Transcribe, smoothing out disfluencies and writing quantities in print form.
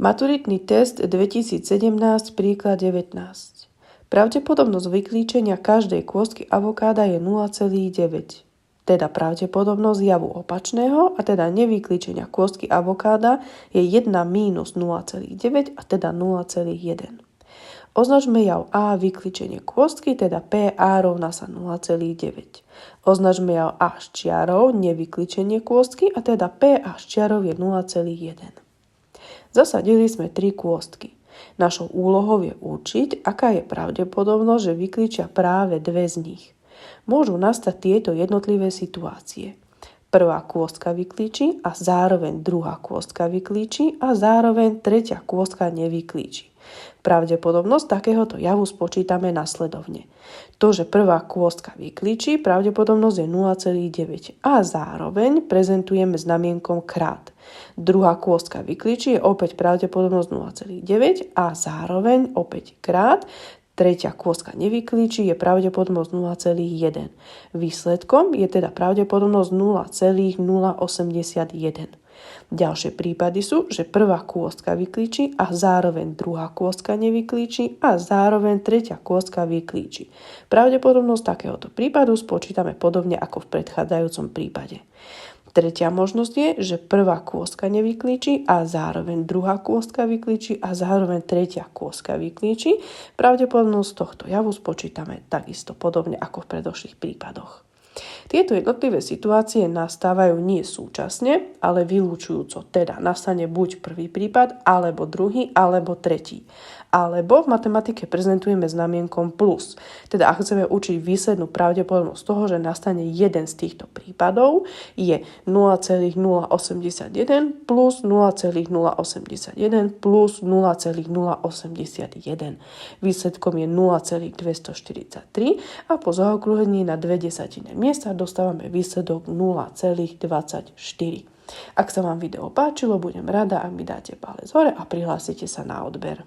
Maturitný test 2017, príklad 19. Pravdepodobnosť vyklíčenia každej kôstky avokáda je 0,9. Teda pravdepodobnosť javu opačného, a teda nevyklíčenia kôstky avokáda, je 1 mínus 0,9 a teda 0,1. Označme jav A vyklíčenie kôstky, teda PA rovná sa 0,9. Označme jav A s čiarou nevyklíčenie kôstky, a teda PA s čiarou je 0,1. Zasadili sme 3 kôstky. Našou úlohou je určiť, aká je pravdepodobnosť, že vyklíčia práve 2 z nich. Môžu nastať tieto jednotlivé situácie. Prvá kôstka vyklíči a zároveň druhá kôstka vyklíči a zároveň tretia kôstka nevyklíči. Pravdepodobnosť takéhoto javu spočítame nasledovne. To, že prvá kôstka vyklíči, pravdepodobnosť je 0,9 a zároveň prezentujeme znamienkom krát. Druhá kôstka vyklíči je opäť pravdepodobnosť 0,9 a zároveň opäť krát. Tretia kôstka nevyklíči, je pravdepodobnosť 0,1. Výsledkom je teda pravdepodobnosť 0,081. Ďalšie prípady sú, že prvá kôstka vyklíči a zároveň druhá kôstka nevyklíči a zároveň tretia kôstka vyklíči. Pravdepodobnosť takéhoto prípadu spočítame podobne ako v predchádzajúcom prípade. Tretia možnosť je, že prvá kôstka nevyklíči a zároveň druhá kôstka vyklíči a zároveň tretia kôstka vyklíči. Pravdepodobnosť tohto javu spočítame takisto podobne ako v predošlých prípadoch. Tieto jednotlivé situácie nastávajú nie súčasne, ale vylúčujúco. Teda nastane buď prvý prípad, alebo druhý, alebo tretí. Alebo v matematike prezentujeme znamienkom plus. Teda ak chceme učiť výslednú pravdepodobnosť toho, že nastane jeden z týchto prípadov, je 0,081 plus 0,081 plus 0,081. Výsledkom je 0,243 a po zaokrúhlení na 2/10 miesta dostávame výsledok 0,24. Ak sa vám video páčilo, budem rada, ak mi dáte palec hore a prihlásite sa na odber.